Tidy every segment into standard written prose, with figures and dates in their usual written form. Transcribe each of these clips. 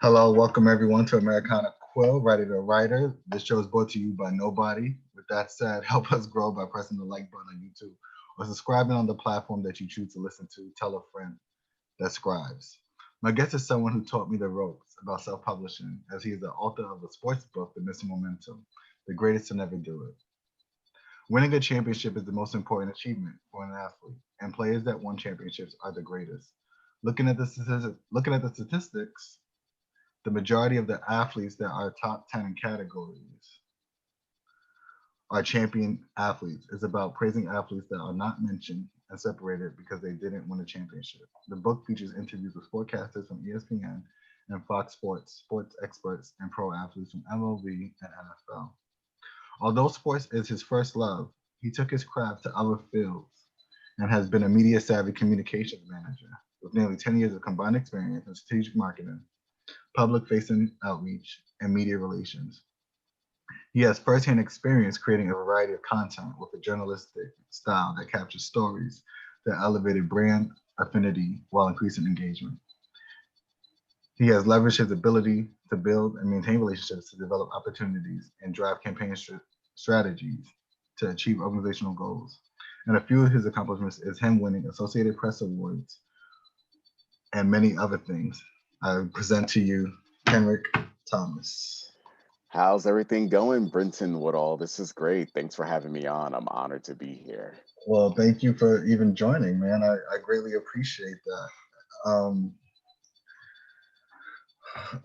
Hello, welcome everyone to Americana Quill, Writer to Writer. This show is brought to you by nobody. With that said, help us grow by pressing the like button on YouTube or subscribing on the platform that you choose to listen to. Tell a friend that scribes. My guest is someone who taught me the ropes about self-publishing, as he is the author of a sports book, The Missing Momentum, the greatest to never do it. Winning a championship is the most important achievement for an athlete, and players that won championships are the greatest. Looking at the statistics, the majority of the athletes that are top 10 in categories are champion athletes. It's about praising athletes that are not mentioned and separated because they didn't win a championship. The book features interviews with sportscasters from ESPN and Fox Sports, sports experts, and pro athletes from MLB and NFL. Although sports is his first love, he took his craft to other fields and has been a media savvy communications manager with nearly 10 years of combined experience in strategic marketing, public facing outreach, and media relations. He has firsthand experience creating a variety of content with a journalistic style that captures stories that elevated brand affinity while increasing engagement. He has leveraged his ability to build and maintain relationships to develop opportunities and drive campaign strategies to achieve organizational goals. And a few of his accomplishments is him winning Associated Press Awards and many other things. I present to you Kenrick Thomas. How's everything going, Brinton Woodall? This is great. Thanks for having me on. I'm honored to be here. Well, thank you for even joining, man. I greatly appreciate that.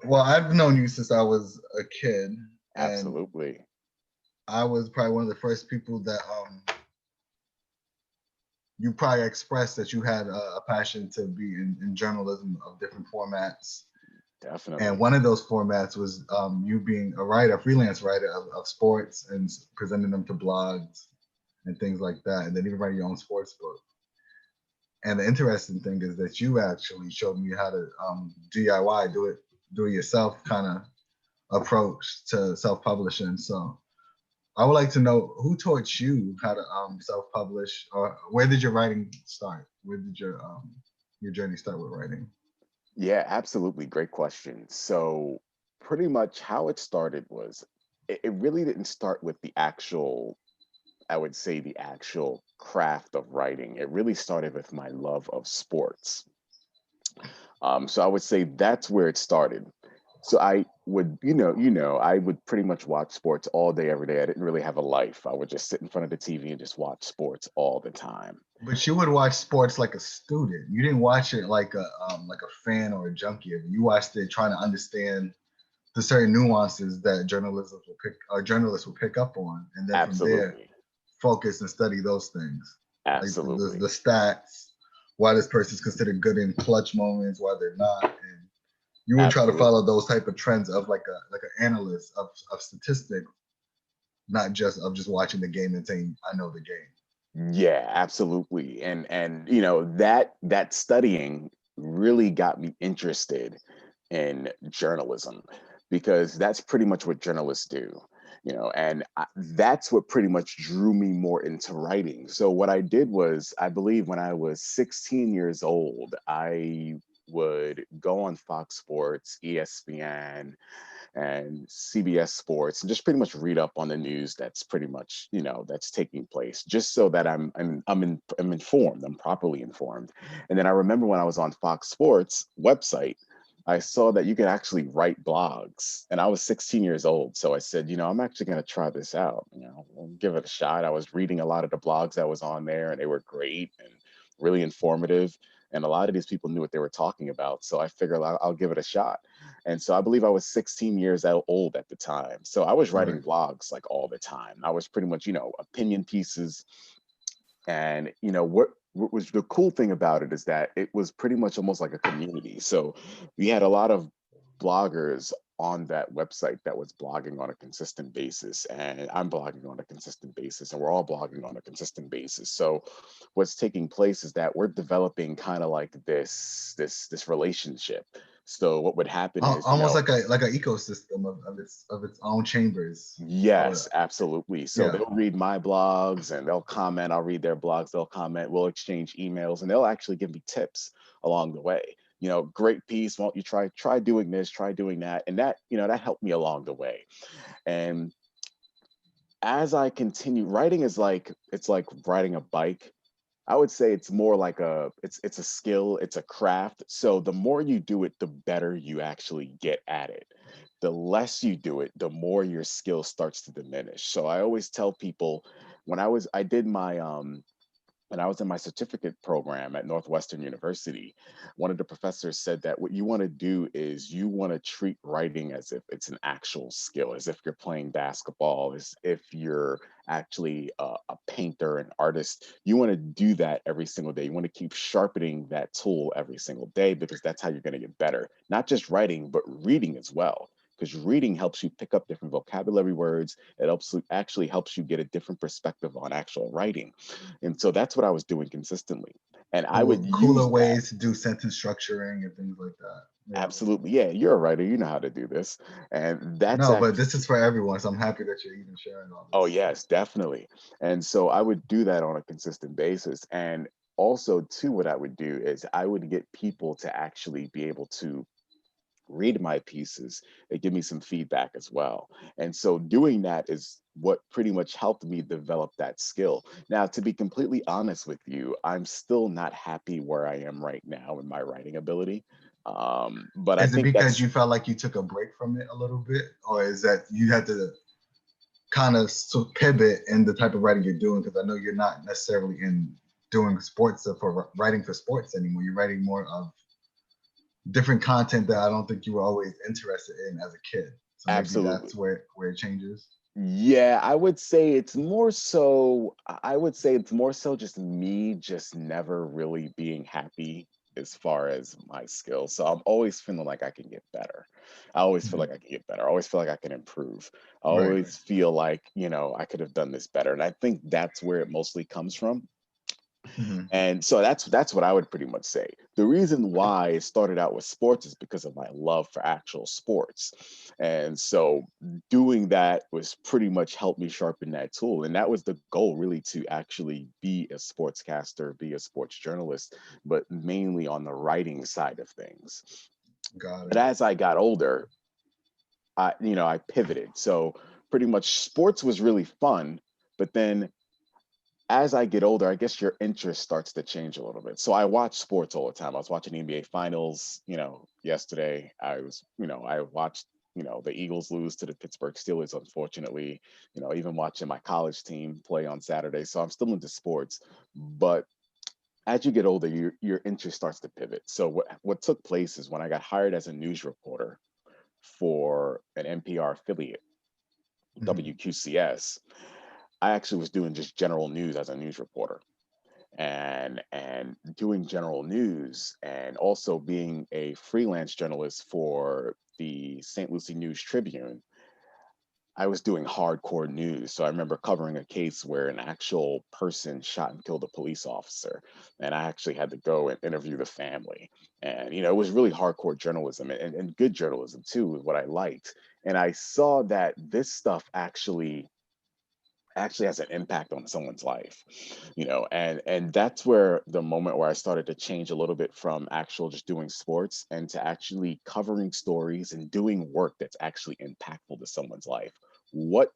Well, I've known you since I was a kid, and Absolutely. I was probably one of the first people that you probably expressed that you had a passion to be in journalism of different formats. And Definitely. one of those formats was you being a writer, a freelance writer of sports and presenting them to blogs and things like that, and then even writing your own sports book. And the interesting thing is that you actually showed me how to DIY, do it yourself kind of approach to self publishing. So I would like to know who taught you how to self publish, or where did your writing start? Where did your journey start with writing? Yeah, absolutely. Great question. So, pretty much how it started was it really didn't start with the actual, I would say, the actual craft of writing. It really started with my love of sports. So I would say that's where it started. So I would, I would pretty much watch sports all day, every day. I didn't really have a life. I would just sit in front of the TV and just watch sports all the time. But you would watch sports like a student. You didn't watch it like a fan or a junkie. You watched it trying to understand the certain nuances that journalists will pick up on, and then from there Absolutely. focus and study those things, like the Absolutely. stats, why this person's considered good in clutch moments, why they're not, and you would try to follow Absolutely. those type of trends of like an analyst of statistics, not just of just watching the game and saying I know the game. Yeah, absolutely. And that studying really got me interested in journalism because that's pretty much what journalists do. And that's what pretty much drew me more into writing. So what I did was, I believe when I was 16 years old, I would go on Fox Sports, ESPN, and CBS Sports, and just pretty much read up on the news that's pretty much that's taking place, just so that I'm informed, I'm properly informed. And then I remember when I was on Fox Sports website, I saw that you could actually write blogs, and I was 16 years old, so I said, I'm actually going to try this out. I'll give it a shot. I was reading a lot of the blogs that was on there, and they were great and really informative. And a lot of these people knew what they were talking about. So I figured I'll give it a shot. And so I believe I was 16 years old at the time. So I was writing Right. blogs like all the time. I was pretty much, opinion pieces. And what was the cool thing about it is that it was pretty much almost like a community. So we had a lot of bloggers on that website that was blogging on a consistent basis, and I'm blogging on a consistent basis, and we're all blogging on a consistent basis. So what's taking place is that we're developing kind of like this relationship. So what would happen is, Almost like an ecosystem of its own chambers. I would, yes, absolutely. So yeah. they'll read my blogs and they'll comment. I'll read their blogs, they'll comment, we'll exchange emails, and they'll actually give me tips along the way. great piece. Won't you try doing this, try doing that? And that, that helped me along the way. And as I continue, writing is like, it's like riding a bike. I would say it's more like it's a skill, it's a craft. So the more you do it, the better you actually get at it. The less you do it, the more your skill starts to diminish. So I always tell people, I did my when I was in my certificate program at Northwestern University, one of the professors said that what you want to do is you want to treat writing as if it's an actual skill, as if you're playing basketball, as if you're actually a painter, an artist. You want to do that every single day. You want to keep sharpening that tool every single day, because that's how you're going to get better. Not just writing, but reading as well. Because reading helps you pick up different vocabulary words. Actually helps you get a different perspective on actual writing. And so that's what I was doing consistently. And I would Cooler use that. ways to do sentence structuring and things like that. Yeah. Absolutely. Yeah, you're a writer. You know how to do this. And that's No, but actually, this is for everyone, so I'm happy that you're even sharing all oh, this. yes, definitely. And so I would do that on a consistent basis. And also, too, what I would do is I would get people to actually be able to read my pieces and give me some feedback as well. And so doing that is what pretty much helped me develop that skill. Now, to be completely honest with you, I'm still not happy where I am right now in my writing ability. But I Is it think because that's you felt like you took a break from it a little bit, or is that you had to kind of pivot in the type of writing you're doing? Because I know you're not necessarily in doing sports for writing for sports anymore. You're writing more of different content that I don't think you were always interested in as a kid. So maybe absolutely. that's where it changes. Yeah, I would say it's more so, I would say it's more so just me just never really being happy as far as my skills. So I'm always feeling like I can get better. I always feel Mhm. like I can get better. I always feel like I can improve. I Right. always feel like, I could have done this better. And I think that's where it mostly comes from. Mhm. And so that's what I would pretty much say. The reason why it started out with sports is because of my love for actual sports. And so doing that was pretty much helped me sharpen that tool. And that was the goal, really, to actually be a sportscaster, be a sports journalist, but mainly on the writing side of things. Got But it. as I got older, I pivoted. So pretty much sports was really fun, but then as I get older, I guess your interest starts to change a little bit. So I watch sports all the time. I was watching the NBA finals, yesterday. I watched, the Eagles lose to the Pittsburgh Steelers, unfortunately, even watching my college team play on Saturday. So I'm still into sports. But as you get older, your interest starts to pivot. So what took place is when I got hired as a news reporter for an NPR affiliate, Mhm. WQCS, I actually was doing just general news as a news reporter, and doing general news, and also being a freelance journalist for the St. Lucie News Tribune. I was doing hardcore news. So I remember covering a case where an actual person shot and killed a police officer. And I actually had to go and interview the family. And, it was really hardcore journalism, and good journalism too, was what I liked. And I saw that this stuff actually has an impact on someone's life, and that's where the moment where I started to change a little bit from actual just doing sports and to actually covering stories and doing work that's actually impactful to someone's life. What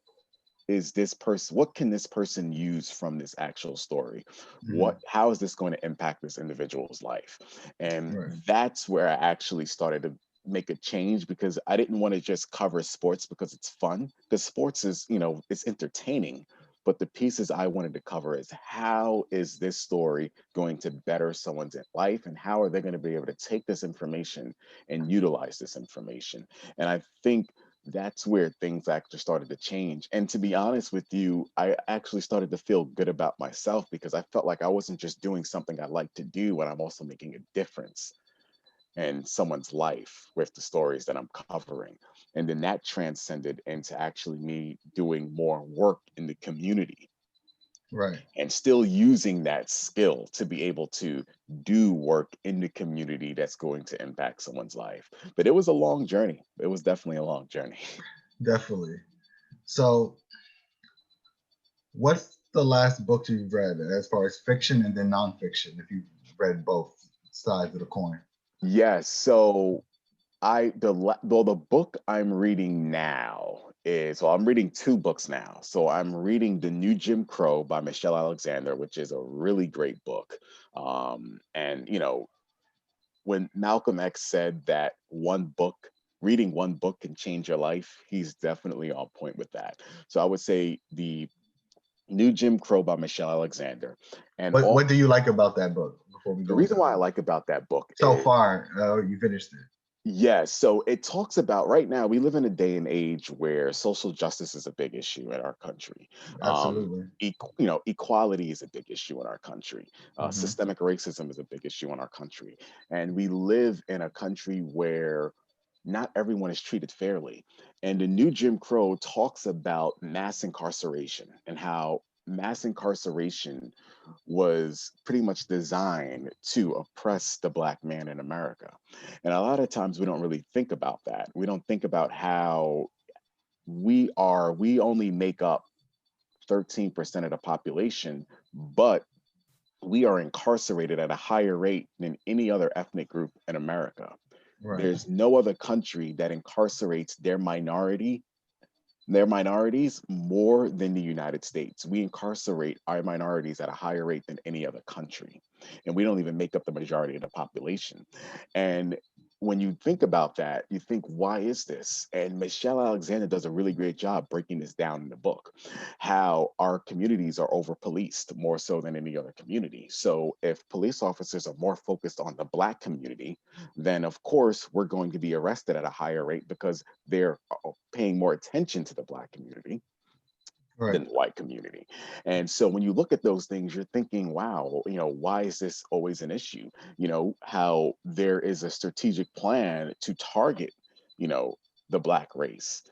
can this person use from this actual story? Mhm. How is this going to impact this individual's life? And Right. that's where I actually started to make a change, because I didn't want to just cover sports because it's fun, because sports is, it's entertaining. But the pieces I wanted to cover is, how is this story going to better someone's life, and how are they going to be able to take this information and utilize this information? And I think that's where things actually started to change. And to be honest with you, I actually started to feel good about myself, because I felt like I wasn't just doing something I like to do, but I'm also making a difference in someone's life with the stories that I'm covering. And then that transcended into actually me doing more work in the community, Right. and still using that skill to be able to do work in the community that's going to impact someone's life. But it was a long journey. It was definitely a long journey. Definitely. So, what's the last book you've read as far as fiction and then nonfiction, if you've read both sides of the coin? Yes. So the book I'm reading now is, well, I'm reading two books now. So I'm reading The New Jim Crow by Michelle Alexander, which is a really great book. And when Malcolm X said that reading one book can change your life, he's definitely on point with that. So I would say The New Jim Crow by Michelle Alexander. And all What do you like about that book before we the go into reason the why I book? like about that book So is, far, you finished it. yes, so it talks about, right now we live in a day and age where social justice is a big issue in our country. Absolutely. Equality is a big issue in our country. Hmm. Systemic racism is a big issue in our country, and we live in a country where not everyone is treated fairly. And the new Jim Crow talks about mass incarceration and how mass incarceration was pretty much designed to oppress the Black man in America. And a lot of times we don't really think about that. We don't think about how we only make up 13% of the population, but we are incarcerated at a higher rate than any other ethnic group in America. Right. There's no other country that incarcerates their minorities more than the United States. We incarcerate our minorities at a higher rate than any other country. And we don't even make up the majority of the population. And when you think about that, you think, why is this? And Michelle Alexander does a really great job breaking this down in the book, how our communities are over policed more so than any other community. So if police officers are more focused on the Black community, then of course we're going to be arrested at a higher rate because they're paying more attention to the Black community Right. than the white community. And so when you look at those things, you're thinking, wow, why is this always an issue? How there is a strategic plan to target, you know, the Black race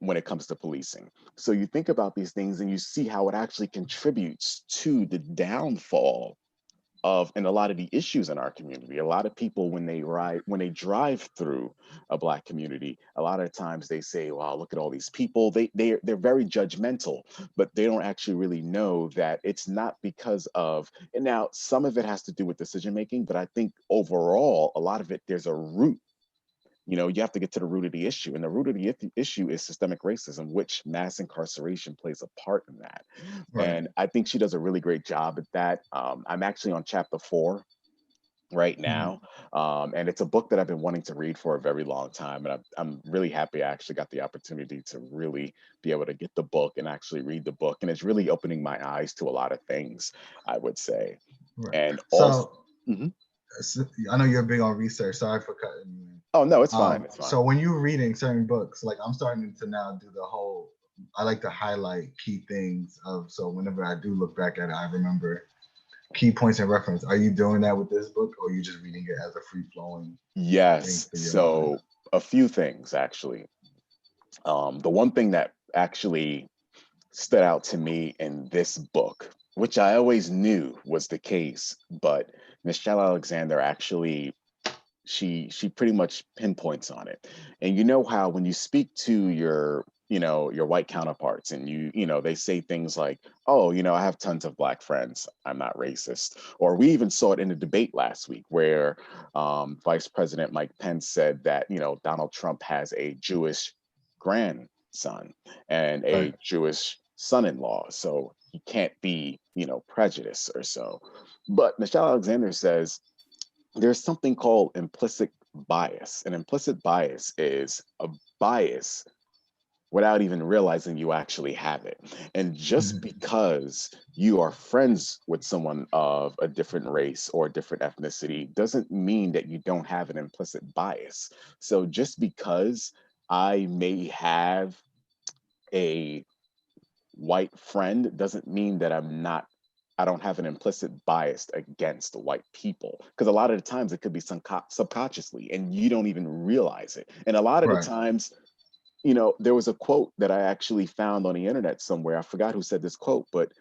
when it comes to policing. So you think about these things and you see how it actually contributes to the downfall of and a lot of the issues in our community. A lot of people, when they drive through a Black community, a lot of times they say, wow, look at all these people. They're very judgmental, but they don't actually really know that it's not because of, and now some of it has to do with decision making, but I think overall a lot of it, there's a root. You have to get to the root of the issue. And the root of the issue is systemic racism, which mass incarceration plays a part in that. Right. And I think she does a really great job at that. I'm actually on chapter 4 right Mhm. now. And it's a book that I've been wanting to read for a very long time. And I'm really happy I actually got the opportunity to really be able to get the book and actually read the book. And it's really opening my eyes to a lot of things, I would say. Right. And also, So, mhm. I know you're big on research. Sorry for cutting you in. Oh, no, it's fine. It's fine. So when you're reading certain books, like I'm starting to now do the whole, I like to highlight key things of, so whenever I do look back at it, I remember key points and reference. Are you doing that with this book, or are you just reading it as a free flowing thing Yes. through your mind? So a few things actually. The one thing that actually stood out to me in this book, which I always knew was the case, but Michelle Alexander actually she pretty much pinpoints on it. And you know how when you speak to your white counterparts and they say things like, oh, I have tons of Black friends, I'm not racist. Or we even saw it in a debate last week where Vice President Mike Pence said that Donald Trump has a Jewish grandson and Right. a Jewish son-in-law, so he can't be prejudiced or so. But Michelle Alexander says there's something called implicit bias. And implicit bias is a bias without even realizing you actually have it. And just Mhm. because you are friends with someone of a different race or a different ethnicity doesn't mean that you don't have an implicit bias. So just because I may have a white friend doesn't mean that I don't have an implicit bias against white people. Because a lot of the times it could be subconsciously and you don't even realize it. And a lot of the Right. times, there was a quote that I actually found on the internet somewhere. I forgot who said this quote, but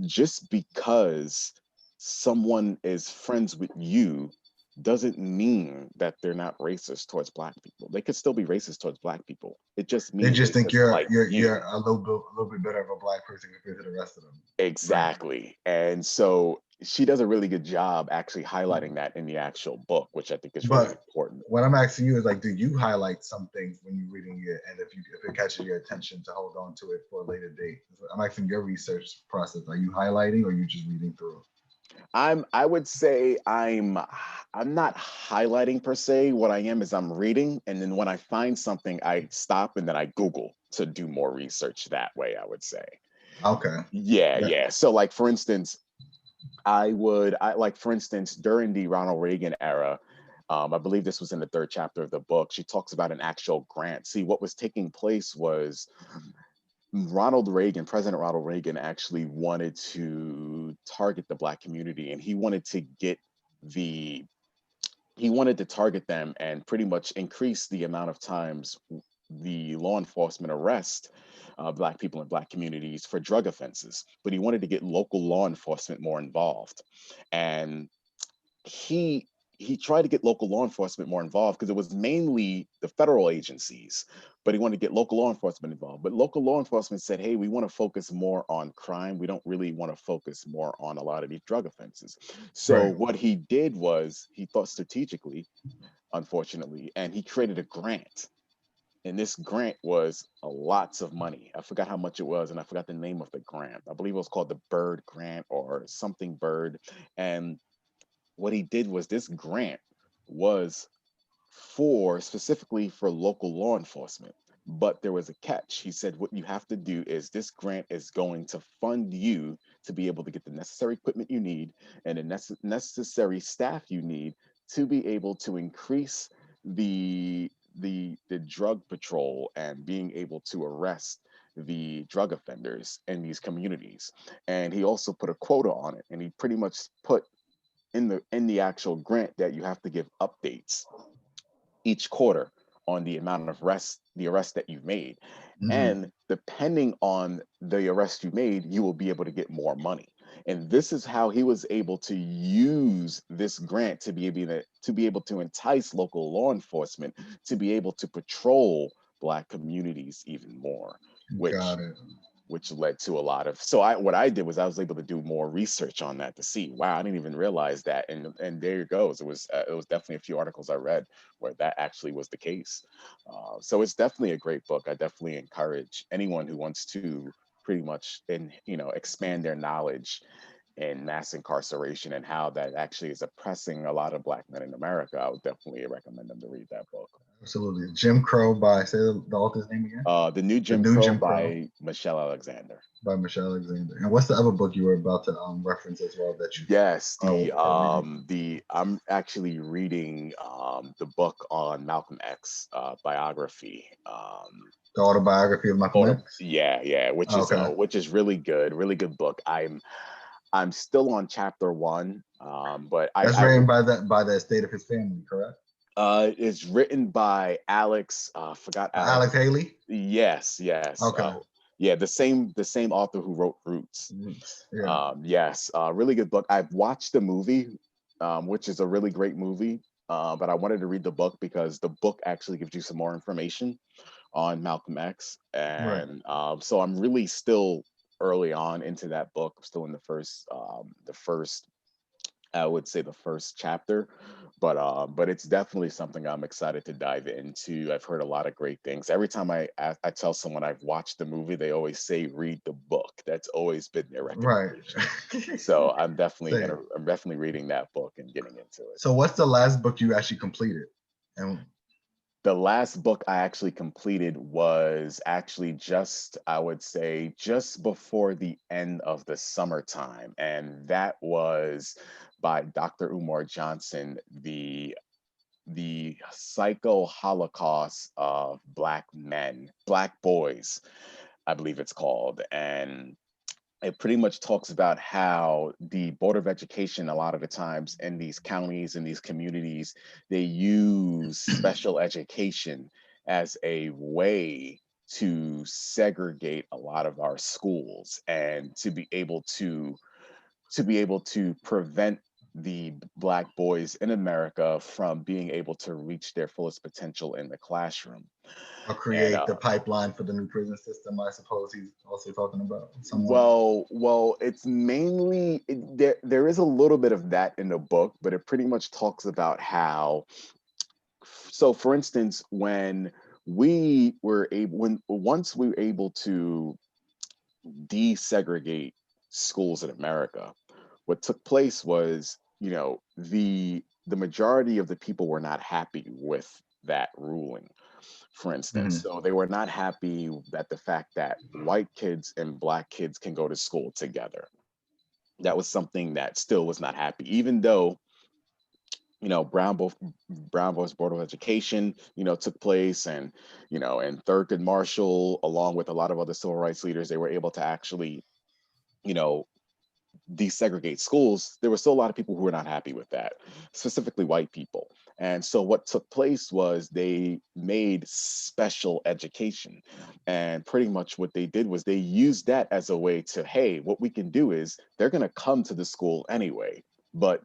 just because someone is friends with you doesn't mean that they're not racist towards Black people. They could still be racist towards Black people. It just They means just they think you're dislike you're you. you're a little bit better of a Black person compared to the rest of them. Right. Exactly. And so she does a really good job actually highlighting that in the actual book, which I think is really But important. what I'm asking you is like, do you highlight some things when you're reading it, and if it catches your attention to hold on to it for a later date? I'm asking your research process. Are you highlighting, or are you just reading through? I would say I'm not highlighting per se. What I am is I'm reading, and then when I find something, I stop and then I Google to do more research that way, I would say. Okay. Yeah, Yeah. yeah. So like for instance, I like for instance during the Ronald Reagan era, I believe this was in the third chapter of the book. She talks about an actual grant. See, what was taking place was President Ronald Reagan actually wanted to target the Black community, and he wanted to get the he wanted to target them and pretty much increase the amount of times the law enforcement arrest Black people in Black communities for drug offenses. But he wanted to get local law enforcement more involved, and he he tried to get local law enforcement more involved because it was mainly the federal agencies, but he wanted to get local law enforcement involved. But local law enforcement said, hey, we want to focus more on crime. We don't really want to focus more on a lot of these drug offenses. So Right. what he did was he thought strategically, unfortunately, and he created a grant. And this grant was a lots of money. I forgot how much it was, and I forgot the name of the grant. I believe it was called the Bird Grant or something Bird. And what he did was this grant was for specifically for local law enforcement. But there was a catch. He said, what you have to do is this grant is going to fund you to be able to get the necessary equipment you need and the necessary staff you need to be able to increase the drug patrol and being able to arrest the drug offenders in these communities. And he also put a quota on it, and he pretty much put in the actual grant that you have to give updates each quarter on the amount of arrest that you've made. Mhm. And depending on the arrest you made, you will be able to get more money. And this is how he was able to use this grant to be able to entice local law enforcement to be able to patrol Black communities even more, which Got it. led to a lot of what I did was I was able to do more research on that to see, wow, I didn't even realize that. And there it goes. It was definitely a few articles I read where that actually was the case. So it's definitely a great book. I definitely encourage anyone who wants to pretty much expand their knowledge in mass incarceration and how that actually is oppressing a lot of Black men in America. I would definitely recommend them to read that book. Absolutely. Jim Crow by, say the author's name again. The New The Jim New Crow Jim Crow by Michelle Alexander. by Michelle Alexander. And what's the other book you were about to reference as well that you Yes, are reading? the I'm actually reading the book on Malcolm X biography. The autobiography of Malcolm X? Yeah, yeah, Oh, okay. which is really good book. I'm still on chapter one, but That's written by the estate of his family, correct? it's written by Alex. Forgot Alex Alex. Haley? Yes, yes. Okay. Yeah, the same author who wrote Roots. Yeah. Yes, really good book. I've watched the movie, which is a really great movie. But I wanted to read the book because the book actually gives you some more information on Malcolm X, Right. and so I'm really still early on into that book. I'm still in the first I would say the first chapter, but it's definitely something I'm excited to dive into. I've heard a lot of great things. Every time I tell someone I've watched the movie, they always say read the book. That's always been their Right. recommendation. So Same. I'm definitely reading that book and getting into it. So what's the last book you actually completed? And The last book I actually completed was actually just, I would say, just before the end of the summertime. And that was by Dr. Umar Johnson, the psycho holocaust of Black men, Black boys, I believe it's called. And it pretty much talks about how the Board of Education, a lot of the times in these counties, in these communities, they use special education as a way to segregate a lot of our schools and to be able to prevent the Black boys in America from being able to reach their fullest potential in the classroom. Or And create the pipeline for the new prison system, I suppose he's also talking about somewhat. well, it's mainly there is a little bit of that in the book, but it pretty much talks about how. So, for instance, when once we were able to desegregate schools in America, what took place was, the majority of the people were not happy with that ruling, for instance. Mhm. So they were not happy that the fact that white kids and black kids can go to school together. That was something that still was not happy, even though Brown Boys Board of Education, took place, and and Thurgood Marshall, along with a lot of other civil rights leaders, they were able to actually, you know, desegregate schools. There were still a lot of people who were not happy with that, specifically white people. And so what took place was they made special education. And pretty much what they did was they used that as a way to, hey, what we can do is they're going to come to the school anyway, but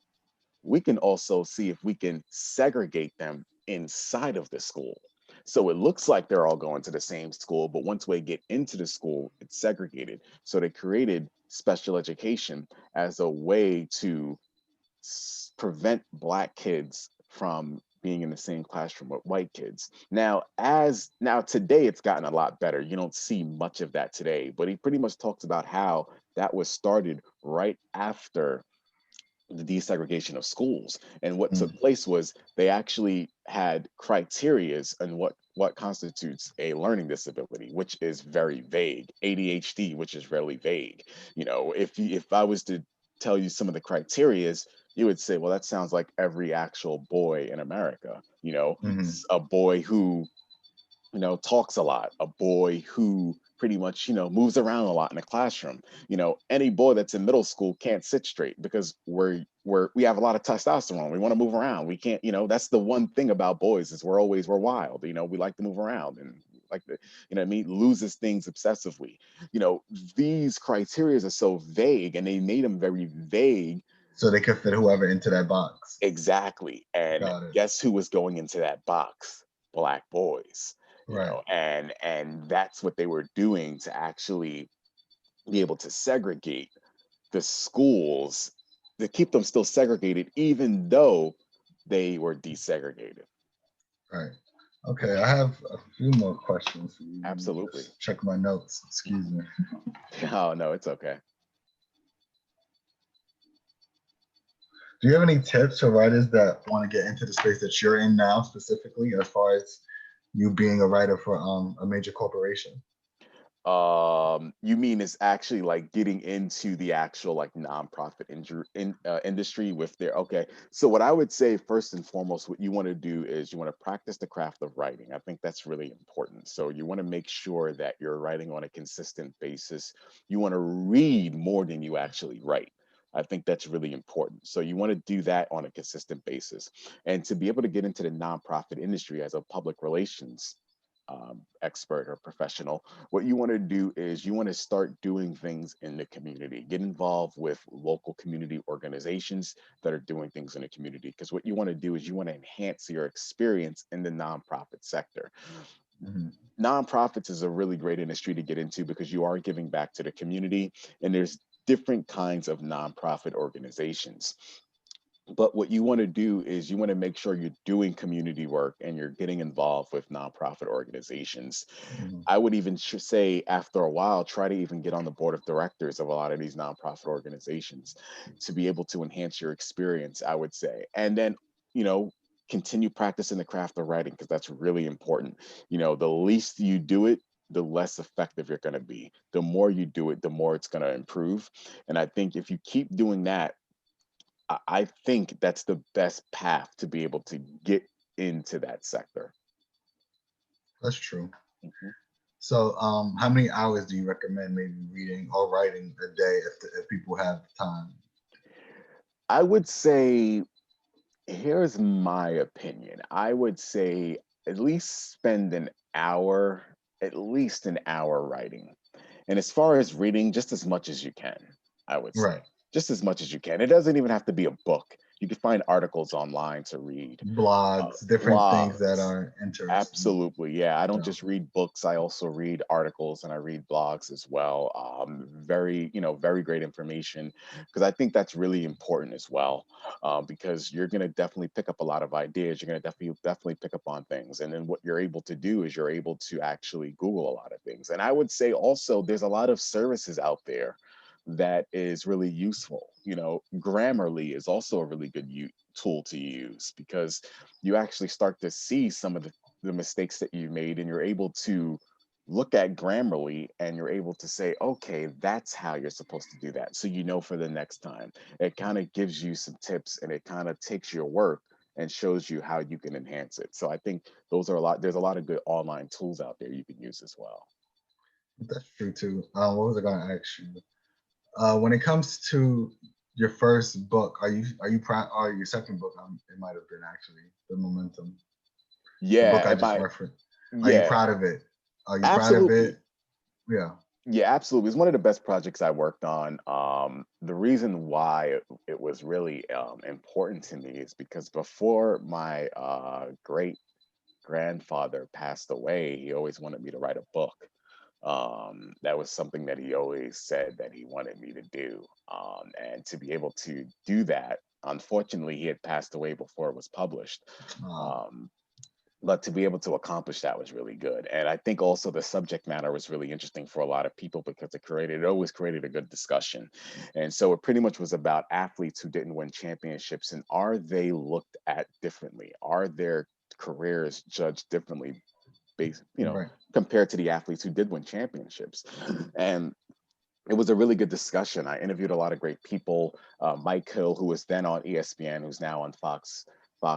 we can also see if we can segregate them inside of the school. So it looks like they're all going to the same school, but once we get into the school, it's segregated. So they created special education as a way to prevent Black kids from being in the same classroom with white kids. Now today it's gotten a lot better. You don't see much of that today, but he pretty much talks about how that was started right after the desegregation of schools. And what took Mm. place was they actually had criterias and what constitutes a learning disability, which is very vague. ADHD, which is really vague. If I was to tell you some of the criterias, you would say, well, that sounds like every actual boy in America. Mhm. A boy who talks a lot, a boy who pretty much, moves around a lot in the classroom. Any boy that's in middle school can't sit straight because we have a lot of testosterone. We want to move around. We can't, that's the one thing about boys is we're wild. We like to move around and like the, what I mean, loses things obsessively. You know, these criteria are so vague and they made them very vague. So they could fit whoever into that box. Exactly. And Got it. guess who was going into that box? Black boys. Right. And that's what they were doing to actually be able to segregate the schools, to keep them still segregated even though they were desegregated. Right. Okay, I have a few more questions for you. Let me Absolutely. just check my notes. Excuse me. Oh no, it's okay. Do you have any tips for writers that want to get into the space that you're in now, specifically, as far as you being a writer for a major corporation? You mean it's actually like getting into the actual like nonprofit industry with their okay. So what I would say first and foremost, what you want to do is you want to practice the craft of writing. I think that's really important. So you want to make sure that you're writing on a consistent basis. You want to read more than you actually write. I think that's really important. So you want to do that on a consistent basis. And to be able to get into the nonprofit industry as a public relations expert or professional, what you want to do is you want to start doing things in the community, get involved with local community organizations that are doing things in the community. Because what you want to do is you want to enhance your experience in the nonprofit sector. Mhm. Nonprofits is a really great industry to get into because you are giving back to the community, and there's different kinds of nonprofit organizations. But what you want to do is you want to make sure you're doing community work and you're getting involved with nonprofit organizations. Mhm. I would even say after a while, try to even get on the board of directors of a lot of these nonprofit organizations to be able to enhance your experience, I would say. And then, you know, continue practicing the craft of writing because that's really important. The least you do it, the less effective you're going to be. The more you do it, the more it's going to improve. And I think if you keep doing that, I think that's the best path to be able to get into that sector. That's true. Mhm. So, how many hours do you recommend maybe reading or writing a day if people have time? I would say, here's my opinion. I would say at least spend at least an hour writing. And as far as reading, just as much as you can, I would say. Right. just as much as you can. It doesn't even have to be a book. You can find articles online to read, Blogs, different things that blogs. are interesting. Absolutely. Yeah. I don't Yeah, just read books. I also read articles and I read blogs as well. Very, very great information, because I think that's really important as well. Because you're going to definitely pick up a lot of ideas. You're going to definitely pick up on things. And then what you're able to do is you're able to actually Google a lot of things. And I would say also there's a lot of services out there that is really useful. Grammarly is also a really good tool to use, because you actually start to see some of the mistakes that you made, and you're able to look at Grammarly and you're able to say, okay, that's how you're supposed to do that. So for the next time. It kind of gives you some tips, and it kind of takes your work and shows you how you can enhance it. So I think there's a lot of good online tools out there you can use as well. that's true too. What was I going to ask you? When it comes to your first book, are you proud? Or your second book? It might have been actually the Momentum, the book Yeah, I am just I? referenced. Are you Yeah, proud of it? Are you proud of absolutely. it? Yeah. Yeah, absolutely. It's one of the best projects I worked on. The reason why it was really important to me is because before my great grandfather passed away, he always wanted me to write a book. That was something that he always said that he wanted me to do. And to be able to do that, unfortunately, he had passed away before it was published. Uh, Um, but to be able to accomplish that was really good. And I think also the subject matter was really interesting for a lot of people, because it always created a good discussion. And so it pretty much was about athletes who didn't win championships, and are they looked at differently? Are their careers judged differently based, right. compared to the athletes who did win championships? And it was a really good discussion. I interviewed a lot of great people. Mike Hill, who was then on ESPN, who's now on Fox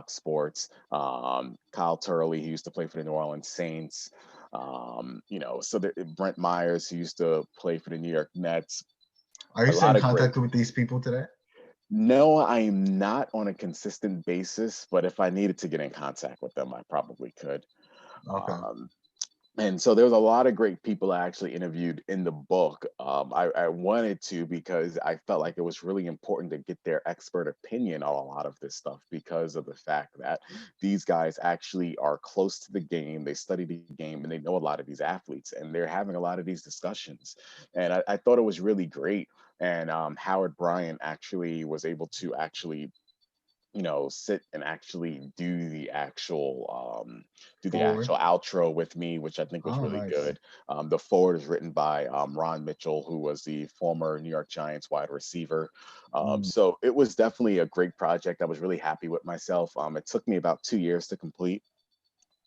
Sports. Kyle Turley, who used to play for the New Orleans Saints. Brent Myers, who used to play for the New York Mets. Are you A still lot in of great. contact with these people today? No, I am not on a consistent basis, but if I needed to get in contact with them, I probably could. Okay. Um, and so there was a lot of great people I actually interviewed in the book. I wanted to, because I felt like it was really important to get their expert opinion on a lot of this stuff, because of the fact that these guys actually are close to the game. They study the game and they know a lot of these athletes, and they're having a lot of these discussions. And I thought it was really great. And Howard Bryant actually was able to actually sit and actually do the Forward. actual outro with me, which I think was Oh, really nice. good. The forward is written by Ron Mitchell, who was the former New York Giants wide receiver. Mm, So it was definitely a great project. I was really happy with myself. It took me about 2 years to complete.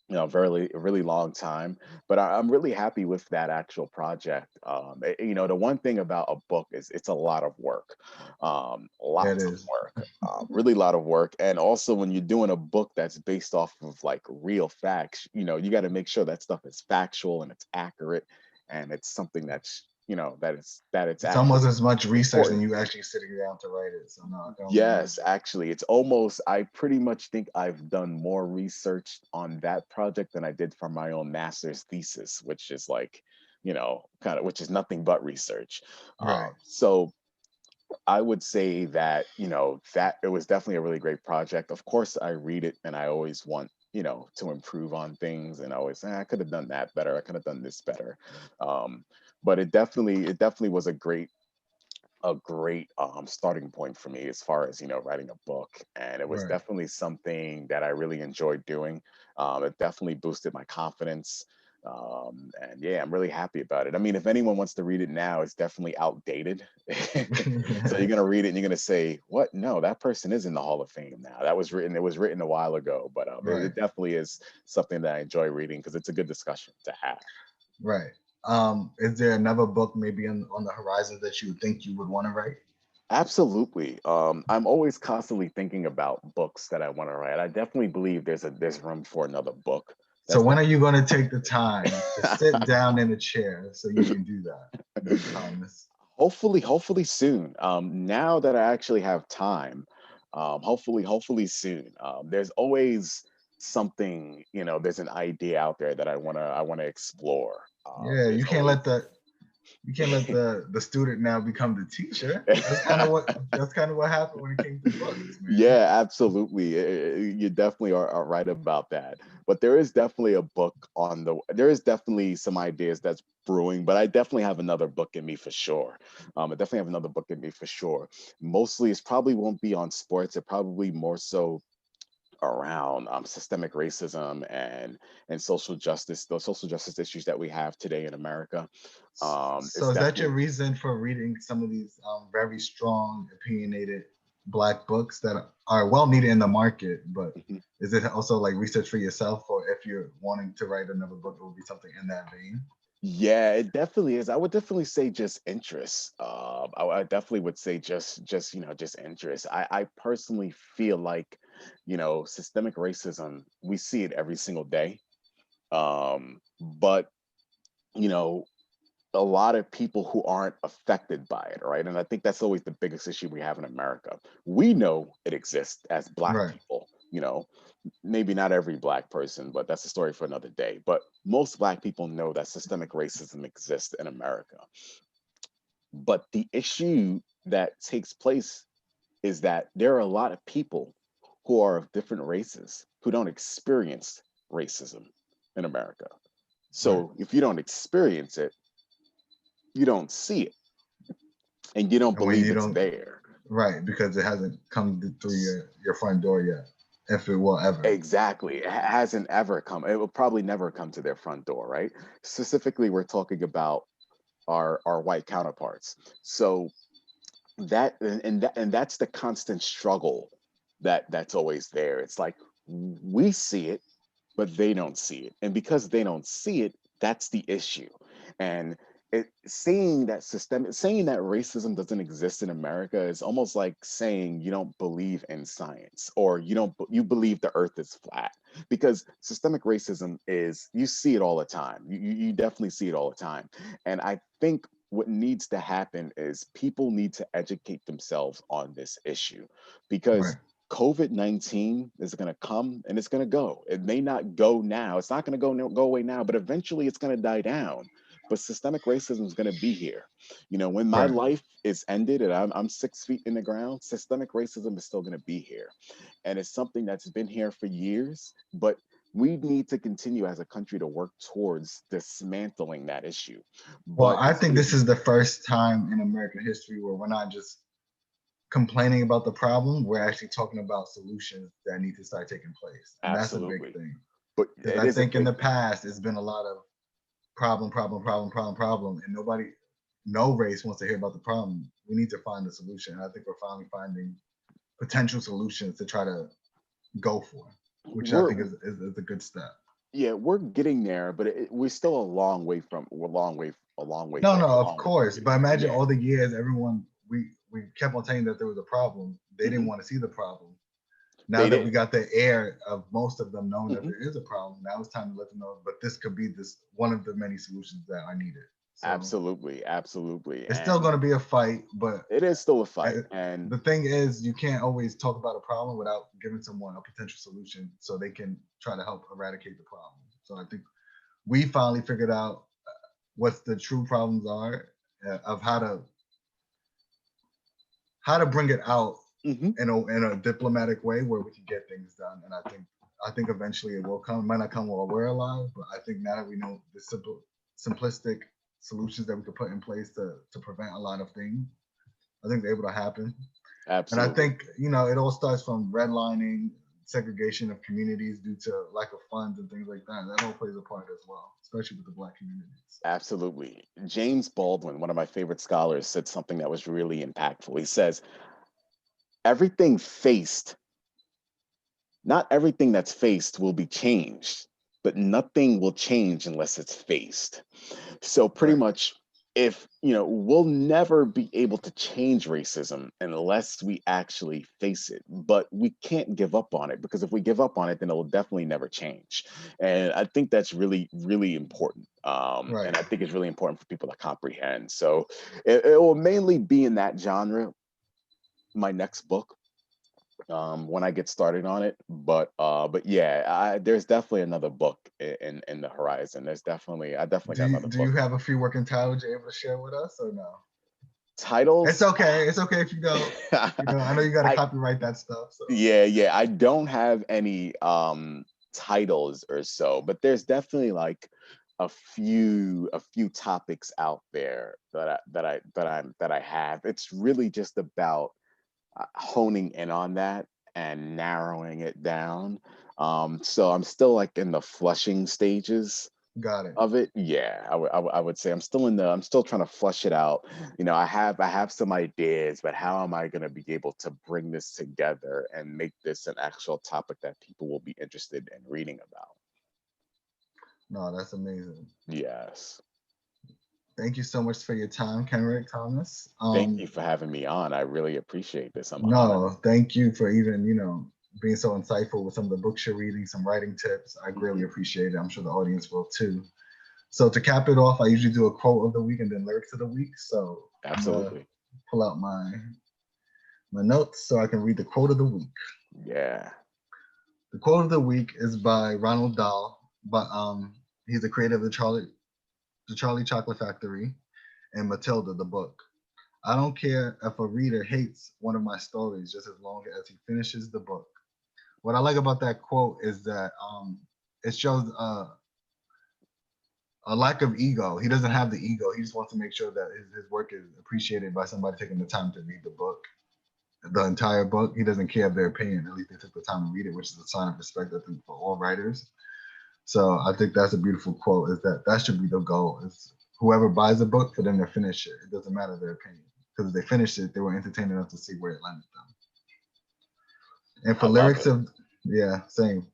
Very a really long time, but I'm really happy with that actual project. The one thing about a book is it's a lot of work, it lots of is. work, really a lot of work. And also, when you're doing a book that's based off of like real facts, you got to make sure that stuff is factual and it's accurate, and it's something that's that it's It's almost actually as much research than important. you actually sitting down to write it. So no, I can only Yes, imagine. actually, it's almost, I pretty much think I've done more research on that project than I did for my own master's thesis, which is like, which is nothing but research. Right. So I would say that, that it was definitely a really great project. Of course, I read it and I always want, to improve on things, and I always say, I could have done that better. I could have done this better. Um, but it definitely was a great starting point for me as far as writing a book, and it was Right. definitely something that I really enjoyed doing. It definitely boosted my confidence, and yeah, I'm really happy about it. I mean, if anyone wants to read it now, it's definitely outdated. So you're gonna read it and you're gonna say, what? No, that person is in the Hall of Fame now. It was written a while ago, but it Right. definitely is something that I enjoy reading, because it's a good discussion to have. Right. Is there another book maybe on the horizon that you think you would want to write? Absolutely. I'm always constantly thinking about books that I want to write. I definitely believe there's room for another book. So That's when are you definitely going to take the time to sit down in a chair so you can do that, Mr. Thomas? hopefully soon. Now that I actually have time, hopefully soon. There's always something, there's an idea out there that I wanna explore. Yeah, There's you can't always let the You can't let the student now become the teacher. That's kind of what happened when it came to books, man. Yeah, absolutely. You definitely are right about that. But there is definitely a book there is definitely some ideas that's brewing, but I definitely have another book in me for sure. I definitely have another book in me for sure. Mostly, it probably won't be on sports. It probably more so around systemic racism and social justice, those social justice issues that we have today in America. It's So is that your definitely. reason for reading some of these very strong, opinionated Black books that are well needed in the market? But Mhm. is it also like research for yourself, or if you're wanting to write another book, it will be something in that vein? Yeah, it definitely is. I would definitely say just interest. I definitely would say just interest. I personally feel like, systemic racism, we see it every single day. But you know, a lot of people who aren't affected by it, right? And I think that's always the biggest issue we have in America. We know it exists as Black Right. people, maybe not every Black person, but that's a story for another day. But most Black people know that systemic racism exists in America. But the issue that takes place is that there are a lot of people who are of different races who don't experience racism in America. Right. So if you don't experience it, you don't see it and you don't And when believe you it's don't, there. right, because it hasn't come through your front door yet, if it will ever. Exactly. It hasn't ever come. It will probably never come to their front door, right? Specifically, we're talking about our white counterparts. So that's the constant struggle that's always there. It's like we see it, but they don't see it. And because they don't see it, that's the issue. And saying that racism doesn't exist in America is almost like saying you don't believe in science, or you believe the earth is flat, because systemic racism is, you see it all the time. You definitely see it all the time. And I think what needs to happen is people need to educate themselves on this issue, because Right. COVID-19 is going to come and it's going to go. It may not go now. It's not going to go away now, but eventually it's going to die down. But systemic racism is going to be here. When my Right. life is ended and I'm 6 feet in the ground, systemic racism is still going to be here. And it's something that's been here for years, but we need to continue as a country to work towards dismantling that issue. Well, But I it's think going to this be. is the first time in American history where we're not just complaining about the problem, we're actually talking about solutions that need to start taking place. And that's a big Absolutely. thing. But Because it I is a think in big the thing. past, it's been a lot of problem, and no race wants to hear about the problem. We need to find a solution. And I think we're finally finding potential solutions to try to go for, which I We're think is a good step. Yeah, we're getting there, but we're still No, no, a of long way from course. getting But there. imagine Yeah. all the years everyone we kept on saying that there was a problem. They didn't Hmm. want to see the problem. Now They that we did. got the air of most of them knowing that Hmm. there is a problem, now it's time to let them know. But this could be this one of the many solutions that are needed. So Absolutely, absolutely, it's still and going to be a fight, but it is still a fight. uh, And the thing is, you can't always talk about a problem without giving someone a potential solution so they can try to help eradicate the problem. So I think we finally figured out what the true problems are, of how to bring it out mhm, in a diplomatic way where we can get things done. And I think eventually it will come. It might not come while we're alive, but I think now that we know the simplistic solutions that we could put in place to prevent a lot of things, I think they're able to happen. And I absolutely, think, it all starts from redlining, segregation of communities due to lack of funds and things like that. That all plays a part as well, especially with the Black community. So, absolutely. James Baldwin, one of my favorite scholars, said something that was really impactful. He says, "Everything faced Not everything that's faced will be changed, but nothing will change unless it's faced." So pretty right. much, if we'll never be able to change racism unless we actually face it, but we can't give up on it, because if we give up on it, then it will definitely never change. And I think that's really, really important. Right. And I think it's really important for people to comprehend. So it will mainly be in that genre. My next book, when I get started on it. But yeah, there's definitely another book in the horizon. I definitely got another Do book. you have a few working titles you're able to share with us or no? It's Titles. okay. It's okay if you don't. I know you got to I copyright that stuff. So Yeah, I don't have any titles or so, but there's definitely like a few topics out there that I have. It's really just about honing in on that and narrowing it down. So I'm still like in the flushing stages got it. of it. Yeah, I would say I'm still trying to flush it out. I have some ideas, but how am I going to be able to bring this together and make this an actual topic that people will be interested in reading about? No, that's amazing. Yes. Thank you so much for your time, Kenrick Thomas. Thank you for having me on. I really appreciate this. I'm honored. No, thank you for even, being so insightful with some of the books you're reading, some writing tips. I greatly Mhm. appreciate it. I'm sure the audience will too. So to cap it off, I usually do a quote of the week and then lyrics of the week. So I'm gonna Absolutely. pull out my notes so I can read the quote of the week. Yeah. The quote of the week is by Ronald Dahl, but he's the creator of the Charlie Chocolate Factory and Matilda, the book. I don't care if a reader hates one of my stories just as long as he finishes the book. What I like about that quote is that it shows a lack of ego. He doesn't have the ego. He just wants to make sure that his work is appreciated by somebody taking the time to read the book, the entire book. He doesn't care of their opinion. At least they took the time to read it, which is a sign of respect, I think, for all writers. So I think that's a beautiful quote. Is that should be the goal? Is whoever buys a book for them to finish it. It doesn't matter their opinion because if they finish it, they were entertained enough to see where it landed them. And I for love lyrics it. of yeah, same.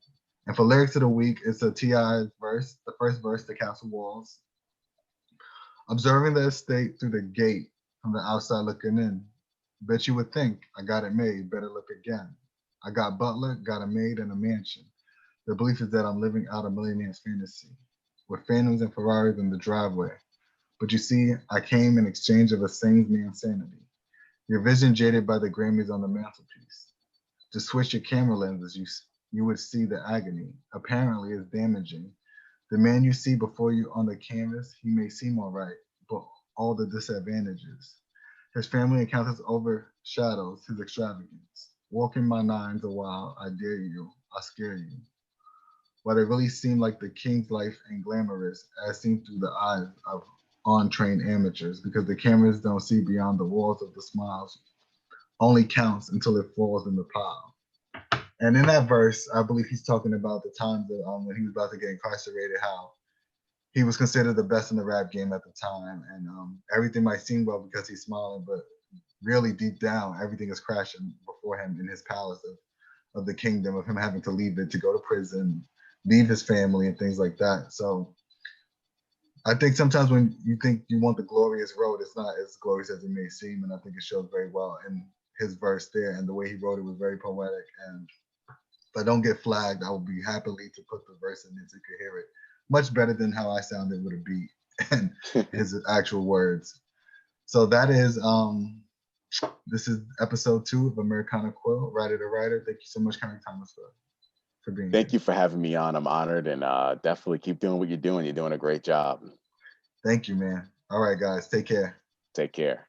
And for lyrics of the week, it's a T.I. verse, the first verse, "The Castle Walls." Observing the estate through the gate from the outside looking in. Bet you would think I got it made, better look again. I got butler, got a maid, and a mansion. The belief is that I'm living out a millionaire's fantasy, with phantoms and Ferraris in the driveway. But you see, I came in exchange of a sane man's sanity. Your vision jaded by the Grammys on the mantelpiece. To switch your camera lenses, you would see the agony. Apparently, is damaging. The man you see before you on the canvas, he may seem all right, but all the disadvantages. His family encounters overshadows his extravagance. Walking my nines a while, I dare you, I scare you. But it really seemed like the king's life ain't glamorous as seen through the eyes of untrained amateurs because the cameras don't see beyond the walls of the smiles. Only counts until it falls in the pile. And in that verse, I believe he's talking about the times that, when he was about to get incarcerated, how he was considered the best in the rap game at the time, and everything might seem well because he's smiling, but really deep down, everything is crashing before him in his palace of the kingdom, of him having to leave it to go to prison, leave his family, and things like that. So I think sometimes when you think you want the glorious road, it's not as glorious as it may seem, and I think it shows very well in his verse there, and the way he wrote it was very poetic. And if I don't get flagged, I will be happily to put the verse in there so you can hear it much better than how I sounded with a beat and his actual words. So that is this is episode 2 of Americana Quill, Writer to Writer. Thank you so much, Kenrick Thomas, for being Thank here. you for having me on. I'm honored, and definitely keep doing what you're doing. You're doing a great job. Thank you, man. All right, guys, take care. Take care.